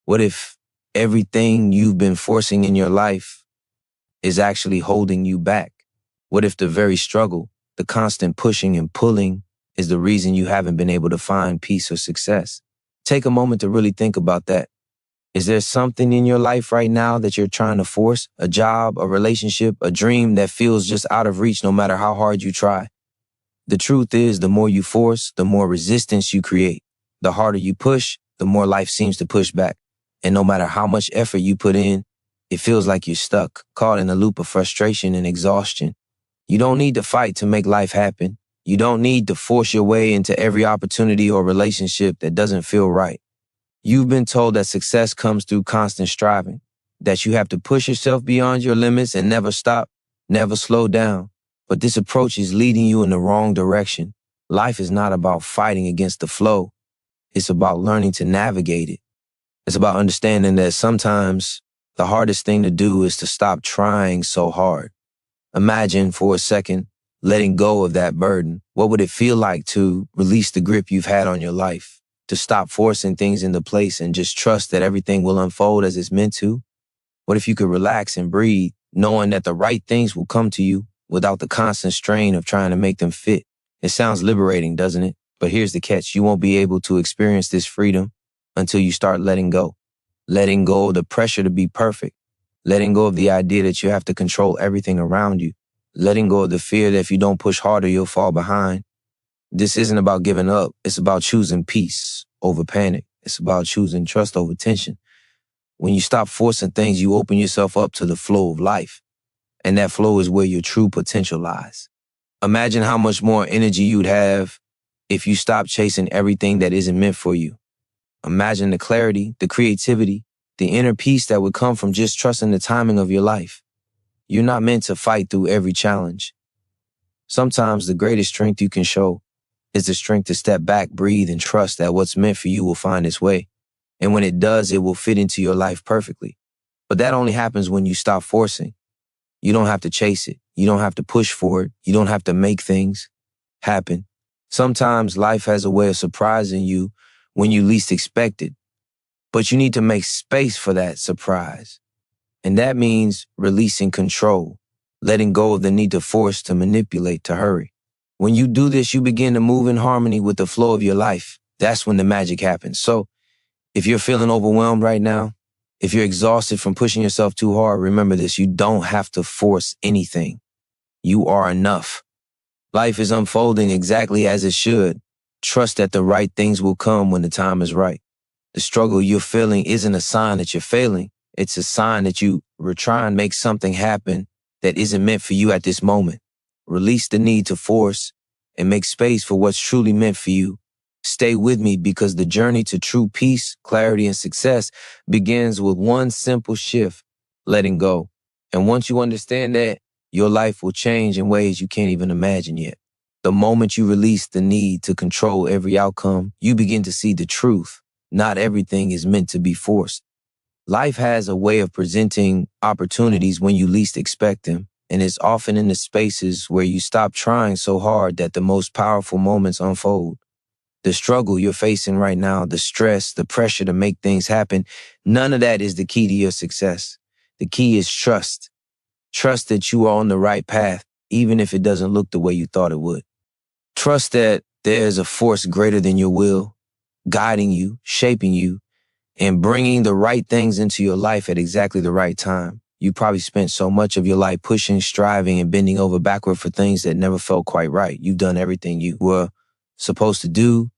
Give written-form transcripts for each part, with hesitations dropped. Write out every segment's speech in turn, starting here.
What if everything you've been forcing in your life is actually holding you back? What if the very struggle, the constant pushing and pulling, is the reason you haven't been able to find peace or success? Take a moment to really think about that. Is there something in your life right now that you're trying to force? A job, a relationship, a dream that feels just out of reach no matter how hard you try? The truth is, the more you force, the more resistance you create. The harder you push, the more life seems to push back. And no matter how much effort you put in, it feels like you're stuck, caught in a loop of frustration and exhaustion. You don't need to fight to make life happen. You don't need to force your way into every opportunity or relationship that doesn't feel right. You've been told that success comes through constant striving, that you have to push yourself beyond your limits and never stop, never slow down. But this approach is leading you in the wrong direction. Life is not about fighting against the flow. It's about learning to navigate it. It's about understanding that sometimes the hardest thing to do is to stop trying so hard. Imagine for a second letting go of that burden. What would it feel like to release the grip you've had on your life? To stop forcing things into place and just trust that everything will unfold as it's meant to? What if you could relax and breathe, knowing that the right things will come to you without the constant strain of trying to make them fit? It sounds liberating, doesn't it? But here's the catch. You won't be able to experience this freedom until you start letting go. Letting go of the pressure to be perfect. Letting go of the idea that you have to control everything around you. Letting go of the fear that if you don't push harder, you'll fall behind. This isn't about giving up. It's about choosing peace over panic. It's about choosing trust over tension. When you stop forcing things, you open yourself up to the flow of life. And that flow is where your true potential lies. Imagine how much more energy you'd have if you stopped chasing everything that isn't meant for you. Imagine the clarity, the creativity, the inner peace that would come from just trusting the timing of your life. You're not meant to fight through every challenge. Sometimes the greatest strength you can show is the strength to step back, breathe, and trust that what's meant for you will find its way. And when it does, it will fit into your life perfectly. But that only happens when you stop forcing. You don't have to chase it. You don't have to push for it. You don't have to make things happen. Sometimes life has a way of surprising you when you least expect it. But you need to make space for that surprise. And that means releasing control, letting go of the need to force, to manipulate, to hurry. When you do this, you begin to move in harmony with the flow of your life. That's when the magic happens. So if you're feeling overwhelmed right now, if you're exhausted from pushing yourself too hard, remember this: you don't have to force anything. You are enough. Life is unfolding exactly as it should. Trust that the right things will come when the time is right. The struggle you're feeling isn't a sign that you're failing. It's a sign that you were trying to make something happen that isn't meant for you at this moment. Release the need to force and make space for what's truly meant for you. Stay with me, because the journey to true peace, clarity, and success begins with one simple shift: letting go. And once you understand that, your life will change in ways you can't even imagine yet. The moment you release the need to control every outcome, you begin to see the truth. Not everything is meant to be forced. Life has a way of presenting opportunities when you least expect them, and it's often in the spaces where you stop trying so hard that the most powerful moments unfold. The struggle you're facing right now, the stress, the pressure to make things happen, none of that is the key to your success. The key is trust. Trust that you are on the right path, even if it doesn't look the way you thought it would. Trust that there's a force greater than your will, guiding you, shaping you, and bringing the right things into your life at exactly the right time. You probably spent so much of your life pushing, striving, and bending over backward for things that never felt quite right. You've done everything you were supposed to do,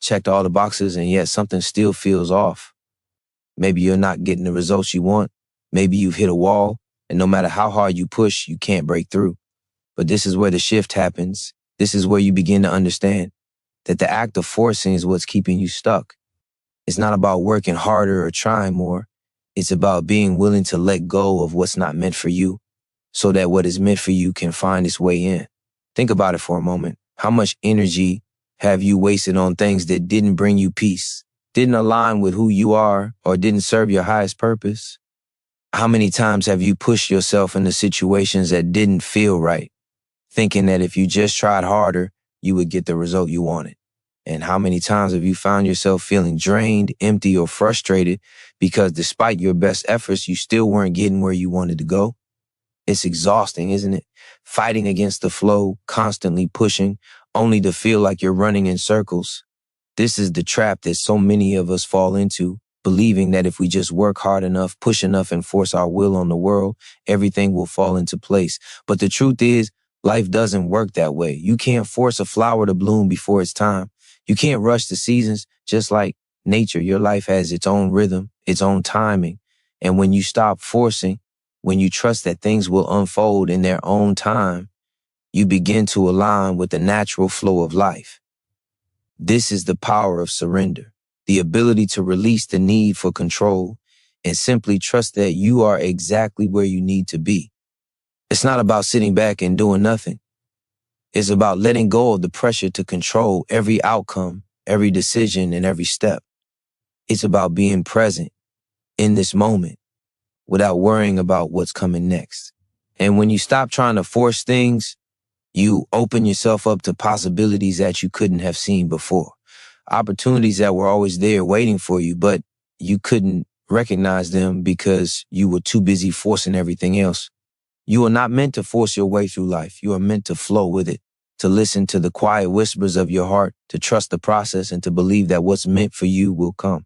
checked all the boxes, and yet something still feels off. Maybe you're not getting the results you want. Maybe you've hit a wall, and no matter how hard you push, you can't break through. But this is where the shift happens. This is where you begin to understand that the act of forcing is what's keeping you stuck. It's not about working harder or trying more. It's about being willing to let go of what's not meant for you, so that what is meant for you can find its way in. Think about it for a moment. How much energy have you wasted on things that didn't bring you peace, didn't align with who you are, or didn't serve your highest purpose? How many times have you pushed yourself into situations that didn't feel right, thinking that if you just tried harder, you would get the result you wanted? And how many times have you found yourself feeling drained, empty, or frustrated because despite your best efforts, you still weren't getting where you wanted to go? It's exhausting, isn't it? Fighting against the flow, constantly pushing, only to feel like you're running in circles. This is the trap that so many of us fall into, believing that if we just work hard enough, push enough, and force our will on the world, everything will fall into place. But the truth is, life doesn't work that way. You can't force a flower to bloom before it's time. You can't rush the seasons. Just like nature, your life has its own rhythm, its own timing. And when you stop forcing, when you trust that things will unfold in their own time, you begin to align with the natural flow of life. This is the power of surrender, the ability to release the need for control and simply trust that you are exactly where you need to be. It's not about sitting back and doing nothing. It's about letting go of the pressure to control every outcome, every decision, and every step. It's about being present in this moment without worrying about what's coming next. And when you stop trying to force things, you open yourself up to possibilities that you couldn't have seen before. Opportunities that were always there waiting for you, but you couldn't recognize them because you were too busy forcing everything else. You are not meant to force your way through life. You are meant to flow with it, to listen to the quiet whispers of your heart, to trust the process, and to believe that what's meant for you will come.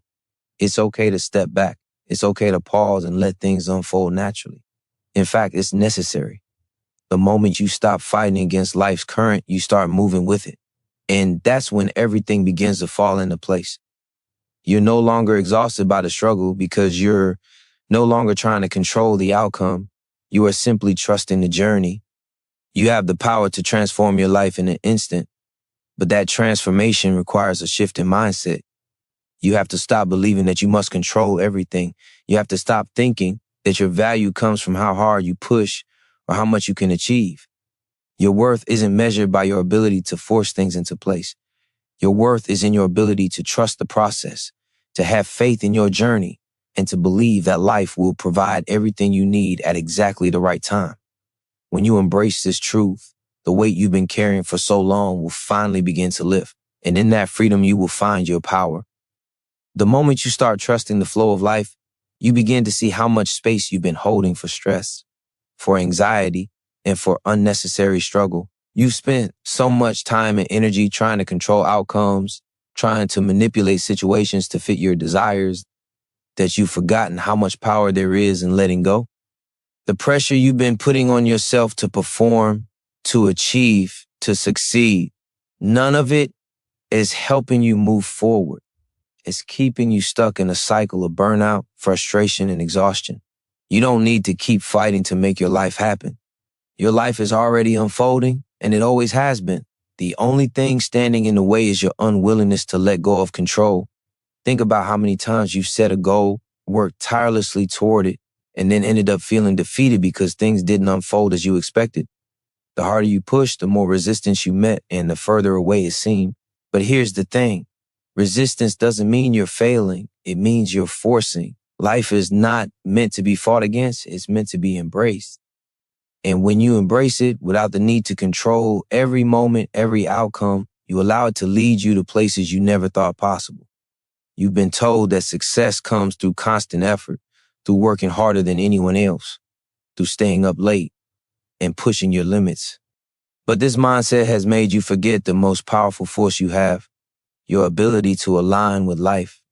It's okay to step back. It's okay to pause and let things unfold naturally. In fact, it's necessary. The moment you stop fighting against life's current, you start moving with it. And that's when everything begins to fall into place. You're no longer exhausted by the struggle because you're no longer trying to control the outcome. You are simply trusting the journey. You have the power to transform your life in an instant, but that transformation requires a shift in mindset. You have to stop believing that you must control everything. You have to stop thinking that your value comes from how hard you push or how much you can achieve. Your worth isn't measured by your ability to force things into place. Your worth is in your ability to trust the process, to have faith in your journey, and to believe that life will provide everything you need at exactly the right time. When you embrace this truth, the weight you've been carrying for so long will finally begin to lift. And in that freedom, you will find your power. The moment you start trusting the flow of life, you begin to see how much space you've been holding for stress, for anxiety, and for unnecessary struggle. You've spent so much time and energy trying to control outcomes, trying to manipulate situations to fit your desires, that you've forgotten how much power there is in letting go. The pressure you've been putting on yourself to perform, to achieve, to succeed, none of it is helping you move forward. It's keeping you stuck in a cycle of burnout, frustration, and exhaustion. You don't need to keep fighting to make your life happen. Your life is already unfolding, and it always has been. The only thing standing in the way is your unwillingness to let go of control. Think about how many times you've set a goal, worked tirelessly toward it, and then ended up feeling defeated because things didn't unfold as you expected. The harder you pushed, the more resistance you met, and the further away it seemed. But here's the thing. Resistance doesn't mean you're failing. It means you're forcing. Life is not meant to be fought against. It's meant to be embraced. And when you embrace it without the need to control every moment, every outcome, you allow it to lead you to places you never thought possible. You've been told that success comes through constant effort, through working harder than anyone else, through staying up late and pushing your limits. But this mindset has made you forget the most powerful force you have, your ability to align with life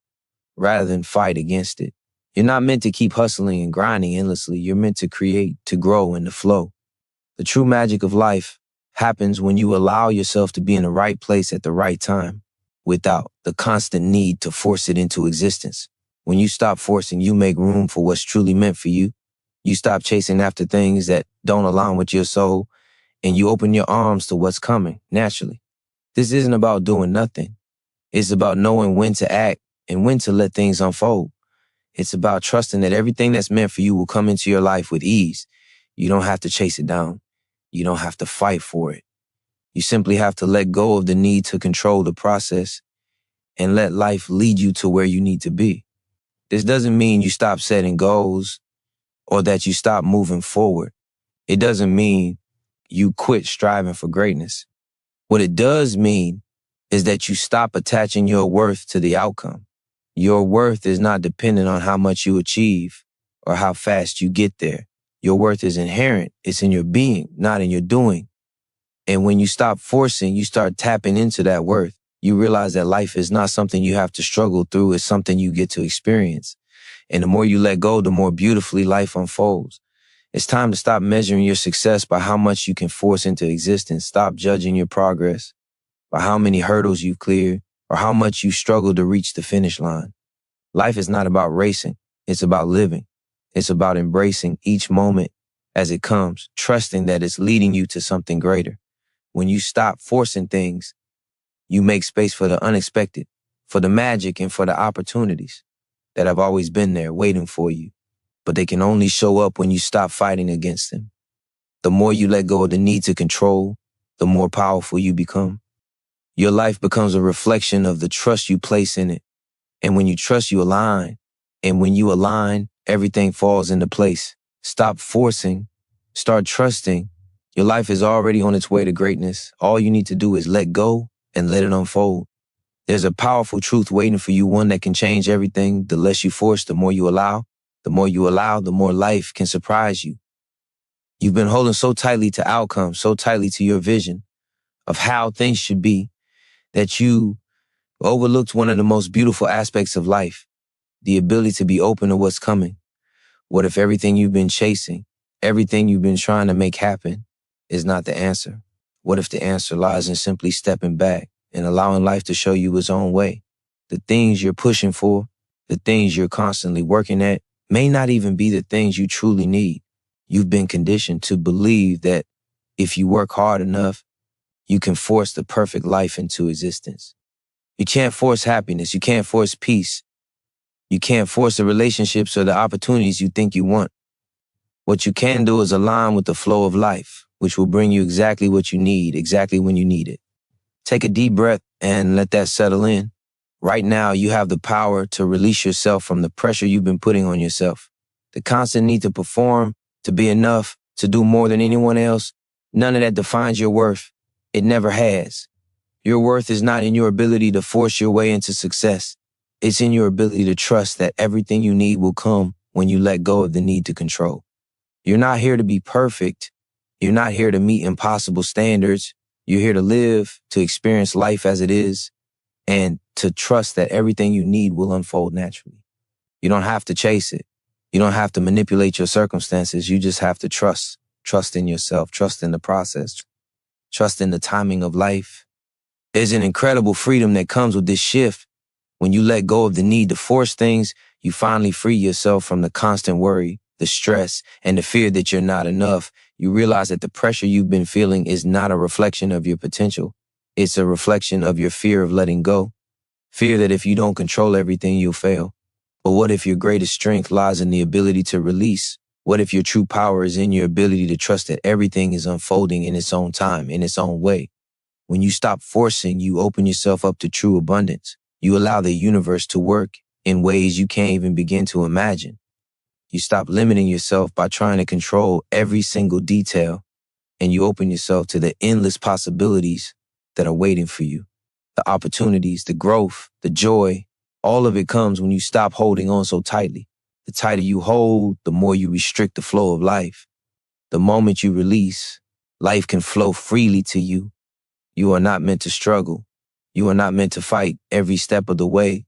rather than fight against it. You're not meant to keep hustling and grinding endlessly. You're meant to create, to grow, and to flow. The true magic of life happens when you allow yourself to be in the right place at the right time without the constant need to force it into existence. When you stop forcing, you make room for what's truly meant for you. You stop chasing after things that don't align with your soul, and you open your arms to what's coming naturally. This isn't about doing nothing. It's about knowing when to act and when to let things unfold. It's about trusting that everything that's meant for you will come into your life with ease. You don't have to chase it down. You don't have to fight for it. You simply have to let go of the need to control the process and let life lead you to where you need to be. This doesn't mean you stop setting goals or that you stop moving forward. It doesn't mean you quit striving for greatness. What it does mean is that you stop attaching your worth to the outcome. Your worth is not dependent on how much you achieve or how fast you get there. Your worth is inherent. It's in your being, not in your doing. And when you stop forcing, you start tapping into that worth. You realize that life is not something you have to struggle through. It's something you get to experience. And the more you let go, the more beautifully life unfolds. It's time to stop measuring your success by how much you can force into existence. Stop judging your progress by how many hurdles you've cleared or how much you struggle to reach the finish line. Life is not about racing. It's about living. It's about embracing each moment as it comes, trusting that it's leading you to something greater. When you stop forcing things, you make space for the unexpected, for the magic, and for the opportunities that have always been there waiting for you. But they can only show up when you stop fighting against them. The more you let go of the need to control, the more powerful you become. Your life becomes a reflection of the trust you place in it. And when you trust, you align. And when you align, everything falls into place. Stop forcing. Start trusting. Your life is already on its way to greatness. All you need to do is let go and let it unfold. There's a powerful truth waiting for you, one that can change everything. The less you force, the more you allow. The more you allow, the more life can surprise you. You've been holding so tightly to outcomes, so tightly to your vision of how things should be, that you overlooked one of the most beautiful aspects of life, the ability to be open to what's coming. What if everything you've been chasing, everything you've been trying to make happen, is not the answer? What if the answer lies in simply stepping back and allowing life to show you its own way? The things you're pushing for, the things you're constantly working at, may not even be the things you truly need. You've been conditioned to believe that if you work hard enough, you can force the perfect life into existence. You can't force happiness. You can't force peace. You can't force the relationships or the opportunities you think you want. What you can do is align with the flow of life, which will bring you exactly what you need, exactly when you need it. Take a deep breath and let that settle in. Right now, you have the power to release yourself from the pressure you've been putting on yourself. The constant need to perform, to be enough, to do more than anyone else, none of that defines your worth. It never has. Your worth is not in your ability to force your way into success. It's in your ability to trust that everything you need will come when you let go of the need to control. You're not here to be perfect. You're not here to meet impossible standards. You're here to live, to experience life as it is, and to trust that everything you need will unfold naturally. You don't have to chase it. You don't have to manipulate your circumstances. You just have to trust. Trust in yourself. Trust in the process. Trust in the timing of life. There's an incredible freedom that comes with this shift. When you let go of the need to force things, you finally free yourself from the constant worry, the stress, and the fear that you're not enough. You realize that the pressure you've been feeling is not a reflection of your potential. It's a reflection of your fear of letting go. Fear that if you don't control everything, you'll fail. But what if your greatest strength lies in the ability to release? What if your true power is in your ability to trust that everything is unfolding in its own time, in its own way? When you stop forcing, you open yourself up to true abundance. You allow the universe to work in ways you can't even begin to imagine. You stop limiting yourself by trying to control every single detail, and you open yourself to the endless possibilities that are waiting for you. The opportunities, the growth, the joy, all of it comes when you stop holding on so tightly. The tighter you hold, the more you restrict the flow of life. The moment you release, life can flow freely to you. You are not meant to struggle. You are not meant to fight every step of the way.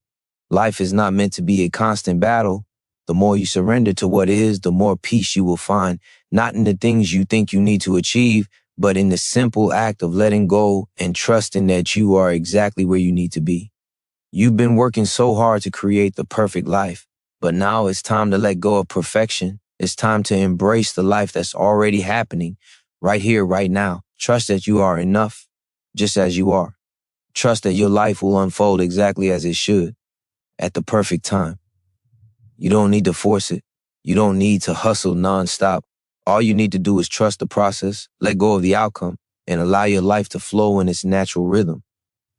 Life is not meant to be a constant battle. The more you surrender to what is, the more peace you will find, not in the things you think you need to achieve, but in the simple act of letting go and trusting that you are exactly where you need to be. You've been working so hard to create the perfect life, but now it's time to let go of perfection. It's time to embrace the life that's already happening right here, right now. Trust that you are enough, just as you are. Trust that your life will unfold exactly as it should, at the perfect time. You don't need to force it. You don't need to hustle nonstop. All you need to do is trust the process, let go of the outcome, and allow your life to flow in its natural rhythm.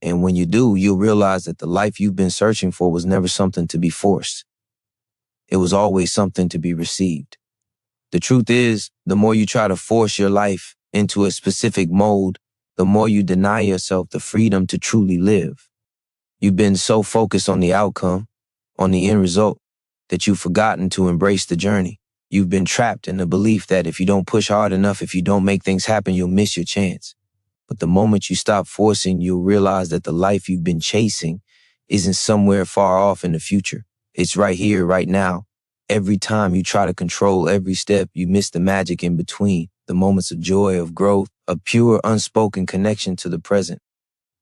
And when you do, you'll realize that the life you've been searching for was never something to be forced. It was always something to be received. The truth is, the more you try to force your life into a specific mold, the more you deny yourself the freedom to truly live. You've been so focused on the outcome, on the end result, that you've forgotten to embrace the journey. You've been trapped in the belief that if you don't push hard enough, if you don't make things happen, you'll miss your chance. But the moment you stop forcing, you'll realize that the life you've been chasing isn't somewhere far off in the future. It's right here, right now. Every time you try to control every step, you miss the magic in between, the moments of joy, of growth, of pure, unspoken connection to the present.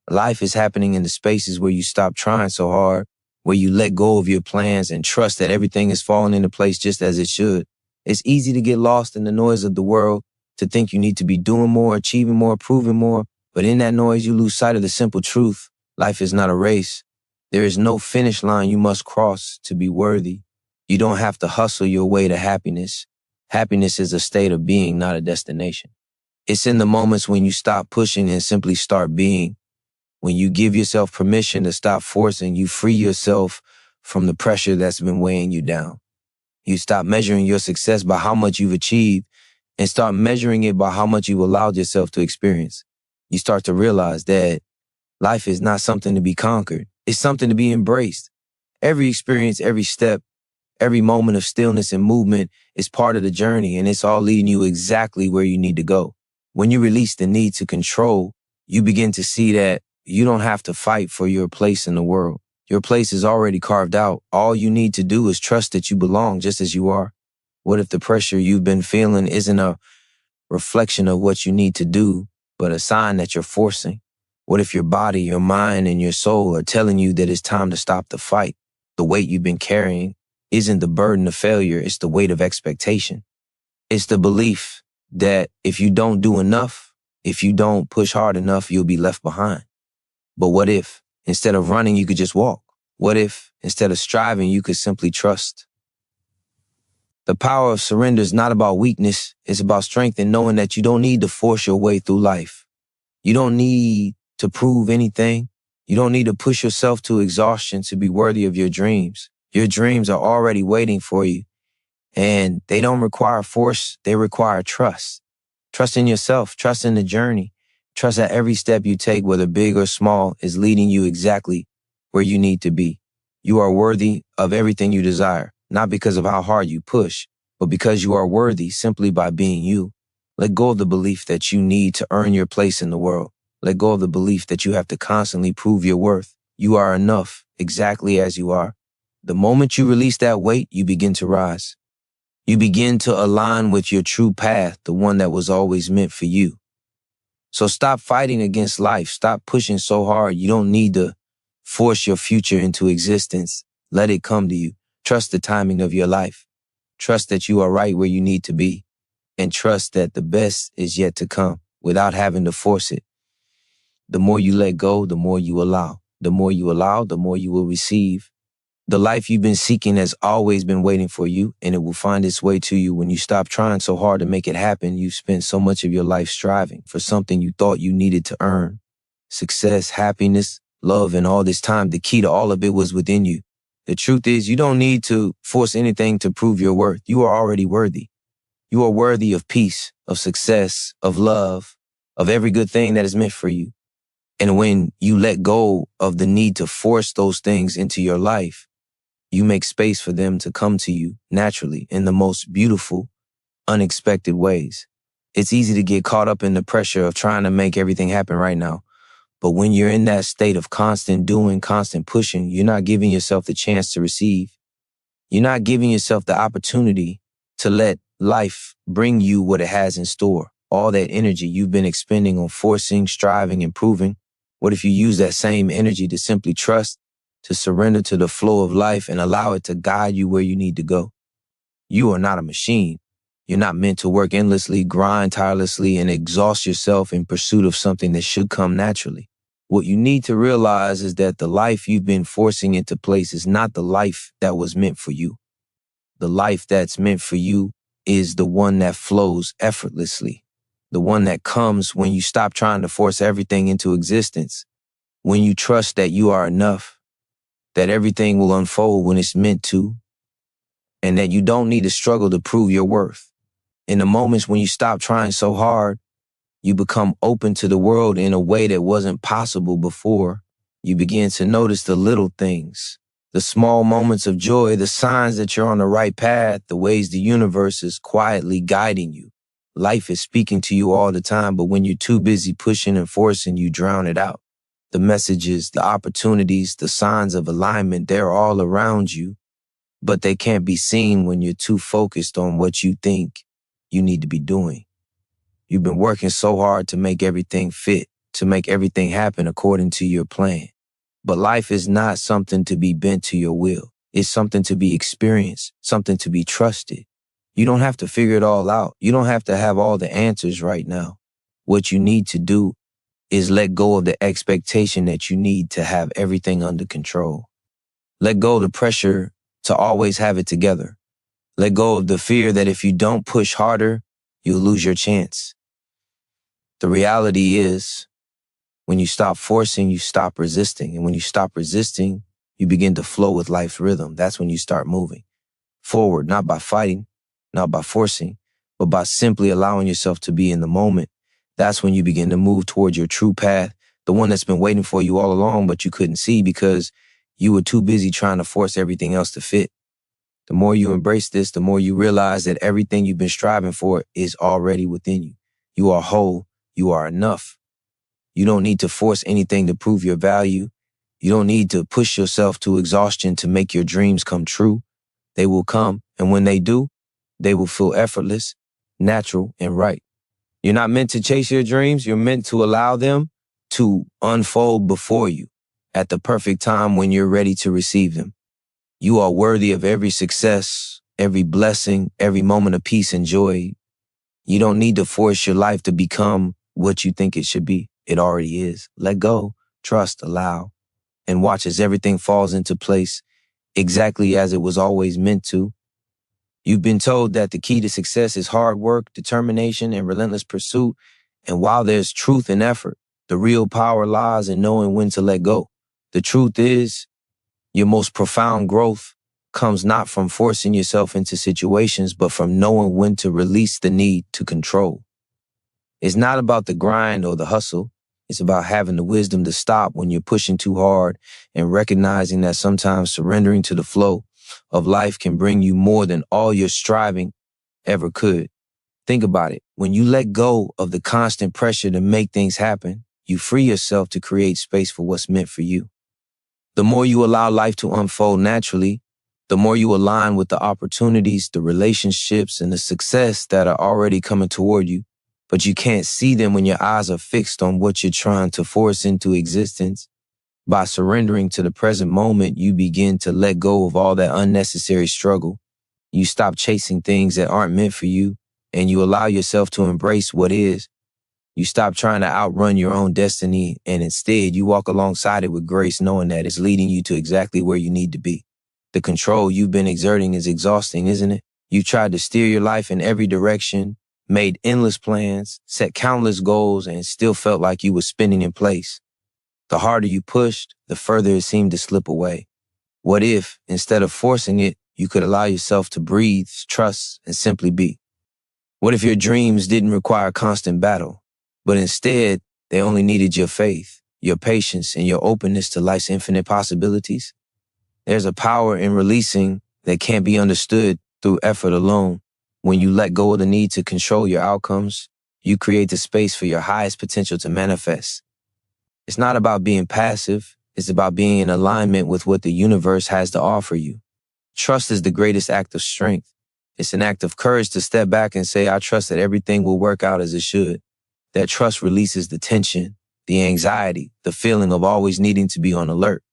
Life is happening in the spaces where you stop trying so hard, where you let go of your plans and trust that everything is falling into place just as it should. It's easy to get lost in the noise of the world, to think you need to be doing more, achieving more, proving more. But in that noise, you lose sight of the simple truth. Life is not a race. There is no finish line you must cross to be worthy. You don't have to hustle your way to happiness. Happiness is a state of being, not a destination. It's in the moments when you stop pushing and simply start being. When you give yourself permission to stop forcing, you free yourself from the pressure that's been weighing you down. You stop measuring your success by how much you've achieved and start measuring it by how much you allowed yourself to experience. You start to realize that life is not something to be conquered. It's something to be embraced. Every experience, every step, every moment of stillness and movement is part of the journey, and it's all leading you exactly where you need to go. When you release the need to control, you begin to see that you don't have to fight for your place in the world. Your place is already carved out. All you need to do is trust that you belong just as you are. What if the pressure you've been feeling isn't a reflection of what you need to do, but a sign that you're forcing? What if your body, your mind, and your soul are telling you that it's time to stop the fight? The weight you've been carrying isn't the burden of failure, it's the weight of expectation. It's the belief that if you don't do enough, if you don't push hard enough, you'll be left behind. But what if, instead of running, you could just walk? What if, instead of striving, you could simply trust? The power of surrender is not about weakness, it's about strength and knowing that you don't need to force your way through life. You don't need to prove anything. You don't need to push yourself to exhaustion to be worthy of your dreams. Your dreams are already waiting for you, and they don't require force, they require trust. Trust in yourself, trust in the journey. Trust that every step you take, whether big or small, is leading you exactly where you need to be. You are worthy of everything you desire, not because of how hard you push, but because you are worthy simply by being you. Let go of the belief that you need to earn your place in the world. Let go of the belief that you have to constantly prove your worth. You are enough exactly as you are. The moment you release that weight, you begin to rise. You begin to align with your true path, the one that was always meant for you. So stop fighting against life. Stop pushing so hard. You don't need to force your future into existence. Let it come to you. Trust the timing of your life. Trust that you are right where you need to be. And trust that the best is yet to come without having to force it. The more you let go, the more you allow. The more you allow, the more you will receive. The life you've been seeking has always been waiting for you, and it will find its way to you when you stop trying so hard to make it happen. You've spent so much of your life striving for something you thought you needed to earn. Success, happiness, love, and all this time, the key to all of it was within you. The truth is, you don't need to force anything to prove your worth. You are already worthy. You are worthy of peace, of success, of love, of every good thing that is meant for you. And when you let go of the need to force those things into your life, you make space for them to come to you naturally in the most beautiful, unexpected ways. It's easy to get caught up in the pressure of trying to make everything happen right now. But when you're in that state of constant doing, constant pushing, you're not giving yourself the chance to receive. You're not giving yourself the opportunity to let life bring you what it has in store. All that energy you've been expending on forcing, striving, and proving. What if you use that same energy to simply trust, to surrender to the flow of life and allow it to guide you where you need to go? You are not a machine. You're not meant to work endlessly, grind tirelessly, and exhaust yourself in pursuit of something that should come naturally. What you need to realize is that the life you've been forcing into place is not the life that was meant for you. The life that's meant for you is the one that flows effortlessly. The one that comes when you stop trying to force everything into existence. When you trust that you are enough, that everything will unfold when it's meant to, and that you don't need to struggle to prove your worth. In the moments when you stop trying so hard, You become open to the world in a way that wasn't possible before. You begin to notice the little things, the small moments of joy, the signs that you're on the right path, the ways the universe is quietly guiding you. Life is speaking to you all the time, but when you're too busy pushing and forcing, you drown it out. The messages, the opportunities, the signs of alignment, they're all around you, but they can't be seen when you're too focused on what you think you need to be doing. You've been working so hard to make everything fit, to make everything happen according to your plan. But life is not something to be bent to your will. It's something to be experienced, something to be trusted. You don't have to figure it all out. You don't have to have all the answers right now. What you need to do is let go of the expectation that you need to have everything under control. Let go of the pressure to always have it together. Let go of the fear that if you don't push harder, you'll lose your chance. The reality is, when you stop forcing, you stop resisting. And when you stop resisting, you begin to flow with life's rhythm. That's when you start moving forward, not by fighting, not by forcing, but by simply allowing yourself to be in the moment. That's when you begin to move towards your true path, the one that's been waiting for you all along, but you couldn't see because you were too busy trying to force everything else to fit. The more you embrace this, the more you realize that everything you've been striving for is already within you. You are whole. You are enough. You don't need to force anything to prove your value. You don't need to push yourself to exhaustion to make your dreams come true. They will come, and when they do, they will feel effortless, natural, and right. You're not meant to chase your dreams. You're meant to allow them to unfold before you at the perfect time when you're ready to receive them. You are worthy of every success, every blessing, every moment of peace and joy. You don't need to force your life to become what you think it should be. It already is. Let go, trust, allow, and watch as everything falls into place exactly as it was always meant to. You've been told that the key to success is hard work, determination, and relentless pursuit. And while there's truth in effort, the real power lies in knowing when to let go. The truth is, your most profound growth comes not from forcing yourself into situations, but from knowing when to release the need to control. It's not about the grind or the hustle. It's about having the wisdom to stop when you're pushing too hard and recognizing that sometimes surrendering to the flow of life can bring you more than all your striving ever could. Think about it. When you let go of the constant pressure to make things happen, you free yourself to create space for what's meant for you. The more you allow life to unfold naturally, the more you align with the opportunities, the relationships, and the success that are already coming toward you. But you can't see them when your eyes are fixed on what you're trying to force into existence. By surrendering to the present moment, you begin to let go of all that unnecessary struggle. You stop chasing things that aren't meant for you, and you allow yourself to embrace what is. You stop trying to outrun your own destiny, and instead you walk alongside it with grace, knowing that it's leading you to exactly where you need to be. The control you've been exerting is exhausting, isn't it? You've tried to steer your life in every direction, made endless plans, set countless goals, and still felt like you were spinning in place. The harder you pushed, the further it seemed to slip away. What if, instead of forcing it, you could allow yourself to breathe, trust, and simply be? What if your dreams didn't require constant battle, but instead they only needed your faith, your patience, and your openness to life's infinite possibilities? There's a power in releasing that can't be understood through effort alone. When you let go of the need to control your outcomes, you create the space for your highest potential to manifest. It's not about being passive. It's about being in alignment with what the universe has to offer you. Trust is the greatest act of strength. It's an act of courage to step back and say, I trust that everything will work out as it should. That trust releases the tension, the anxiety, the feeling of always needing to be on alert.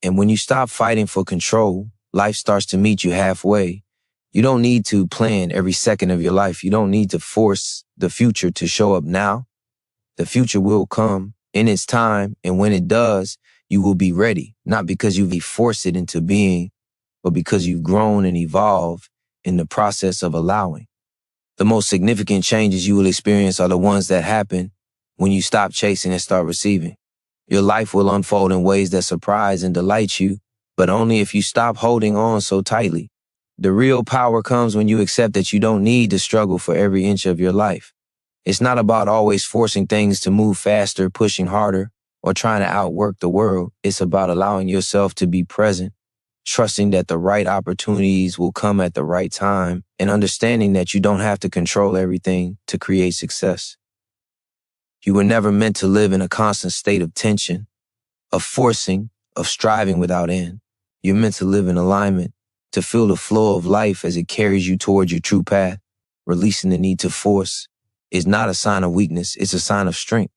And when you stop fighting for control, life starts to meet you halfway. You don't need to plan every second of your life. You don't need to force the future to show up now. The future will come in its time, and when it does, you will be ready, not because you've forced it into being, but because you've grown and evolved in the process of allowing. The most significant changes you will experience are the ones that happen when you stop chasing and start receiving. Your life will unfold in ways that surprise and delight you, but only if you stop holding on so tightly. The real power comes when you accept that you don't need to struggle for every inch of your life. It's not about always forcing things to move faster, pushing harder, or trying to outwork the world. It's about allowing yourself to be present, trusting that the right opportunities will come at the right time, and understanding that you don't have to control everything to create success. You were never meant to live in a constant state of tension, of forcing, of striving without end. You're meant to live in alignment, to feel the flow of life as it carries you towards your true path. Releasing the need to force is not a sign of weakness, it's a sign of strength.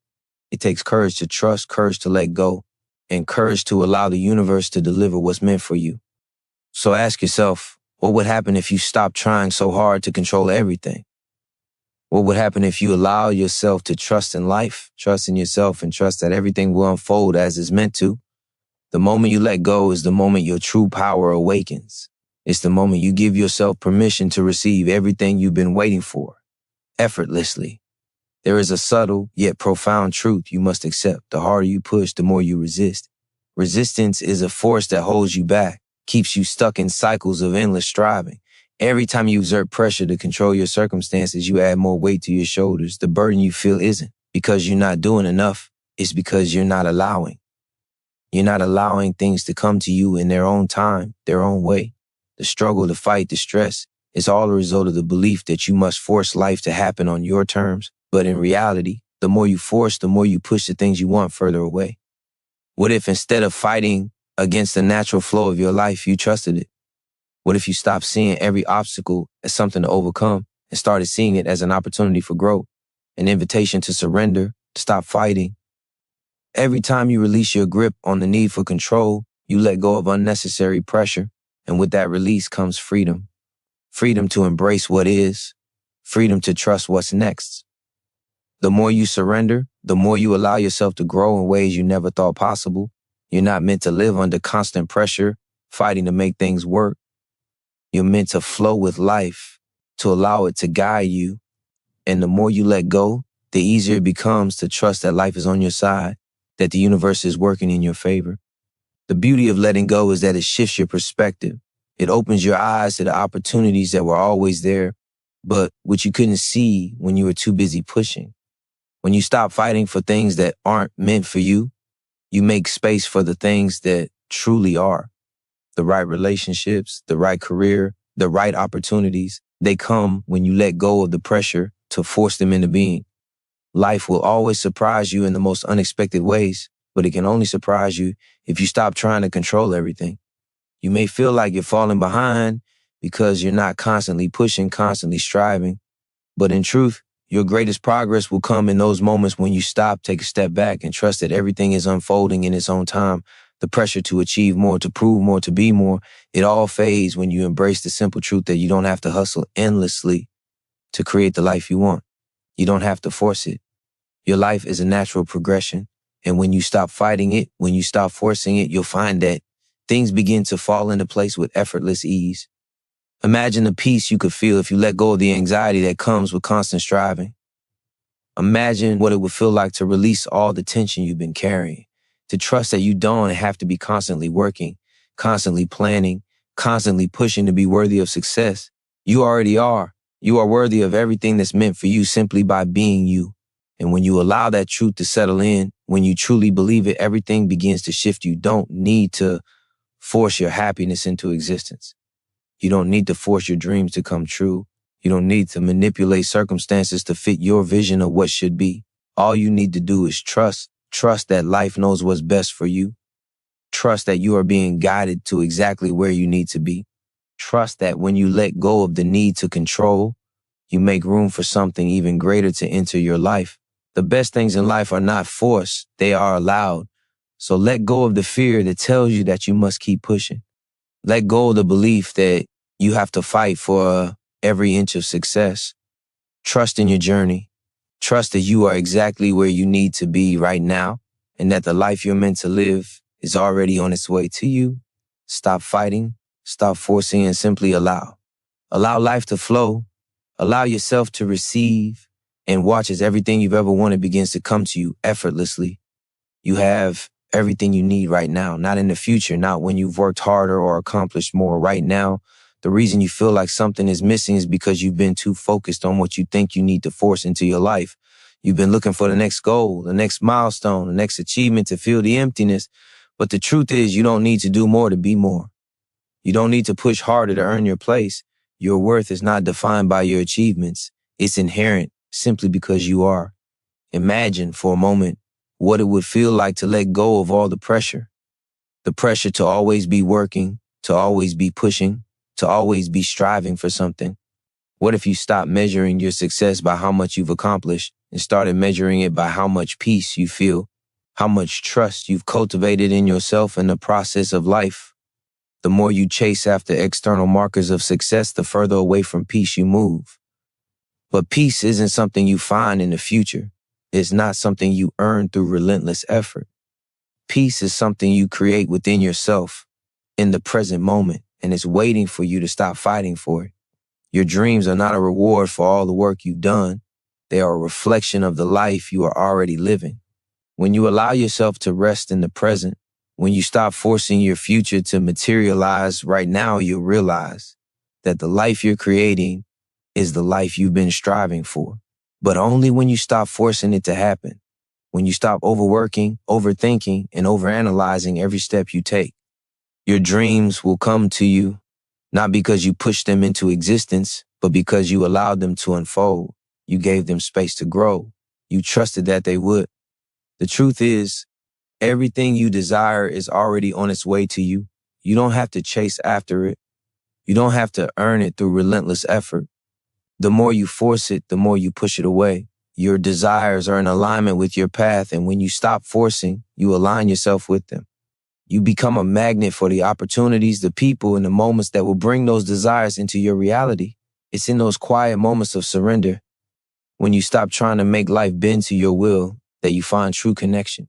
It takes courage to trust, courage to let go, and courage to allow the universe to deliver what's meant for you. So ask yourself, what would happen if you stopped trying so hard to control everything? What would happen if you allow yourself to trust in life, trust in yourself, and trust that everything will unfold as it's meant to? The moment you let go is the moment your true power awakens. It's the moment you give yourself permission to receive everything you've been waiting for, effortlessly. There is a subtle yet profound truth you must accept. The harder you push, the more you resist. Resistance is a force that holds you back, keeps you stuck in cycles of endless striving. Every time you exert pressure to control your circumstances, you add more weight to your shoulders. The burden you feel isn't because you're not doing enough. It's because you're not allowing. You're not allowing things to come to you in their own time, their own way. The struggle, the fight, the stress, it's all a result of the belief that you must force life to happen on your terms. But in reality, the more you force, the more you push the things you want further away. What if instead of fighting against the natural flow of your life, you trusted it? What if you stopped seeing every obstacle as something to overcome and started seeing it as an opportunity for growth, an invitation to surrender, to stop fighting? Every time you release your grip on the need for control, you let go of unnecessary pressure, and with that release comes freedom. Freedom to embrace what is, freedom to trust what's next. The more you surrender, the more you allow yourself to grow in ways you never thought possible. You're not meant to live under constant pressure, fighting to make things work. You're meant to flow with life, to allow it to guide you. And the more you let go, the easier it becomes to trust that life is on your side, that the universe is working in your favor. The beauty of letting go is that it shifts your perspective. It opens your eyes to the opportunities that were always there, but which you couldn't see when you were too busy pushing. When you stop fighting for things that aren't meant for you, you make space for the things that truly are. The right relationships, the right career, the right opportunities, they come when you let go of the pressure to force them into being. Life will always surprise you in the most unexpected ways, but it can only surprise you if you stop trying to control everything. You may feel like you're falling behind because you're not constantly pushing, constantly striving, but in truth, your greatest progress will come in those moments when you stop, take a step back, and trust that everything is unfolding in its own time. The pressure to achieve more, to prove more, to be more, it all fades when you embrace the simple truth that you don't have to hustle endlessly to create the life you want. You don't have to force it. Your life is a natural progression, and when you stop fighting it, when you stop forcing it, you'll find that things begin to fall into place with effortless ease. Imagine the peace you could feel if you let go of the anxiety that comes with constant striving. Imagine what it would feel like to release all the tension you've been carrying, to trust that you don't have to be constantly working, constantly planning, constantly pushing to be worthy of success. You already are. You are worthy of everything that's meant for you simply by being you. And when you allow that truth to settle in, when you truly believe it, everything begins to shift. You don't need to force your happiness into existence. You don't need to force your dreams to come true. You don't need to manipulate circumstances to fit your vision of what should be. All you need to do is trust that life knows what's best for you. Trust that you are being guided to exactly where you need to be. Trust that when you let go of the need to control, you make room for something even greater to enter your life. The best things in life are not forced, they are allowed. So let go of the fear that tells you that you must keep pushing. Let go of the belief that you have to fight for every inch of success. Trust in your journey. Trust that you are exactly where you need to be right now, and that the life you're meant to live is already on its way to you. Stop fighting, stop forcing, and simply allow. Allow life to flow. Allow yourself to receive, and watch as everything you've ever wanted begins to come to you effortlessly. You have everything you need right now, not in the future, not when you've worked harder or accomplished more. Right now, The reason you feel like something is missing is because you've been too focused on what you think you need to force into your life. You've been looking for the next goal, the next milestone, the next achievement to fill the emptiness. But the truth is, you don't need to do more to be more. You don't need to push harder to earn your place. Your worth is not defined by your achievements. It's inherent simply because you are. Imagine for a moment what it would feel like to let go of all the pressure. The pressure to always be working, to always be pushing, to always be striving for something. What if you stopped measuring your success by how much you've accomplished and started measuring it by how much peace you feel, how much trust you've cultivated in yourself in the process of life? The more you chase after external markers of success, the further away from peace you move. But peace isn't something you find in the future. It's not something you earn through relentless effort. Peace is something you create within yourself in the present moment, and it's waiting for you to stop fighting for it. Your dreams are not a reward for all the work you've done. They are a reflection of the life you are already living. When you allow yourself to rest in the present, when you stop forcing your future to materialize right now, you'll realize that the life you're creating is the life you've been striving for. But only when you stop forcing it to happen, when you stop overworking, overthinking, and overanalyzing every step you take. Your dreams will come to you, not because you pushed them into existence, but because you allowed them to unfold. You gave them space to grow. You trusted that they would. The truth is, everything you desire is already on its way to you. You don't have to chase after it. You don't have to earn it through relentless effort. The more you force it, the more you push it away. Your desires are in alignment with your path, and when you stop forcing, you align yourself with them. You become a magnet for the opportunities, the people, and the moments that will bring those desires into your reality. It's in those quiet moments of surrender, when you stop trying to make life bend to your will, that you find true connection.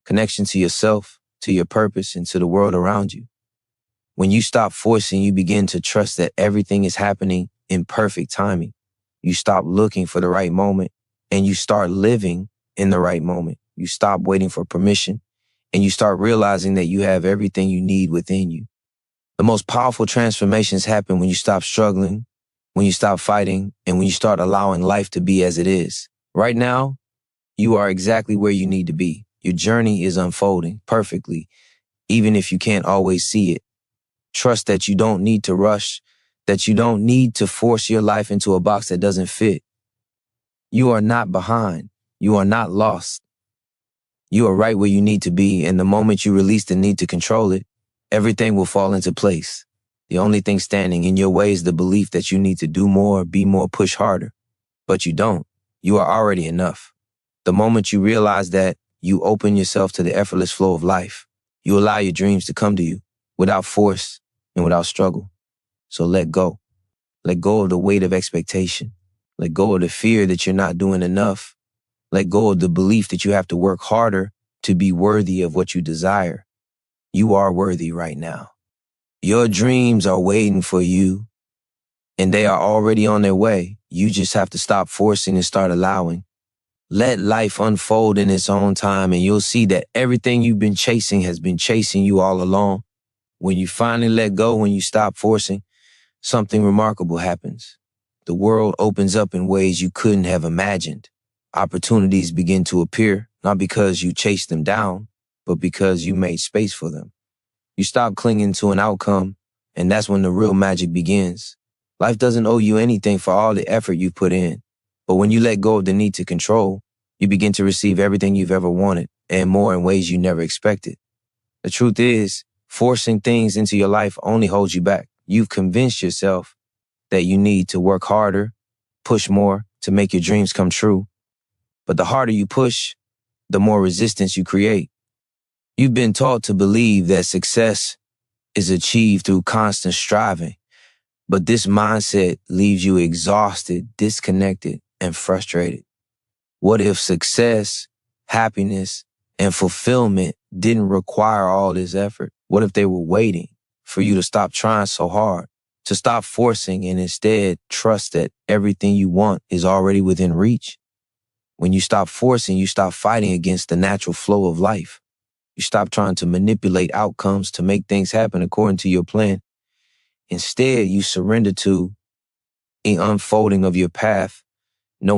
Connection to yourself, to your purpose, and to the world around you. When you stop forcing, you begin to trust that everything is happening in perfect timing. You stop looking for the right moment, and you start living in the right moment. You stop waiting for permission, and you start realizing that you have everything you need within you. The most powerful transformations happen when you stop struggling, when you stop fighting, and when you start allowing life to be as it is. Right now, you are exactly where you need to be. Your journey is unfolding perfectly, even if you can't always see it. Trust that you don't need to rush, that you don't need to force your life into a box that doesn't fit. You are not behind. You are not lost. You are right where you need to be, and the moment you release the need to control it, everything will fall into place. The only thing standing in your way is the belief that you need to do more, be more, push harder. But you don't. You are already enough. The moment you realize that, you open yourself to the effortless flow of life. You allow your dreams to come to you without force and without struggle. So let go. Let go of the weight of expectation. Let go of the fear that you're not doing enough. Let go of the belief that you have to work harder to be worthy of what you desire. You are worthy right now. Your dreams are waiting for you, and they are already on their way. You just have to stop forcing and start allowing. Let life unfold in its own time, and you'll see that everything you've been chasing has been chasing you all along. When you finally let go, when you stop forcing, something remarkable happens. The world opens up in ways you couldn't have imagined. Opportunities begin to appear, not because you chased them down, but because you made space for them. You stop clinging to an outcome, and that's when the real magic begins. Life doesn't owe you anything for all the effort you put in. But when you let go of the need to control, you begin to receive everything you've ever wanted, and more in ways you never expected. The truth is, forcing things into your life only holds you back. You've convinced yourself that you need to work harder, push more to make your dreams come true. But the harder you push, the more resistance you create. You've been taught to believe that success is achieved through constant striving, but this mindset leaves you exhausted, disconnected, and frustrated. What if success, happiness, and fulfillment didn't require all this effort? What if they were waiting for you to stop trying so hard, to stop forcing and instead trust that everything you want is already within reach? When you stop forcing, you stop fighting against the natural flow of life. You stop trying to manipulate outcomes to make things happen according to your plan. Instead, you surrender to the unfolding of your path, knowing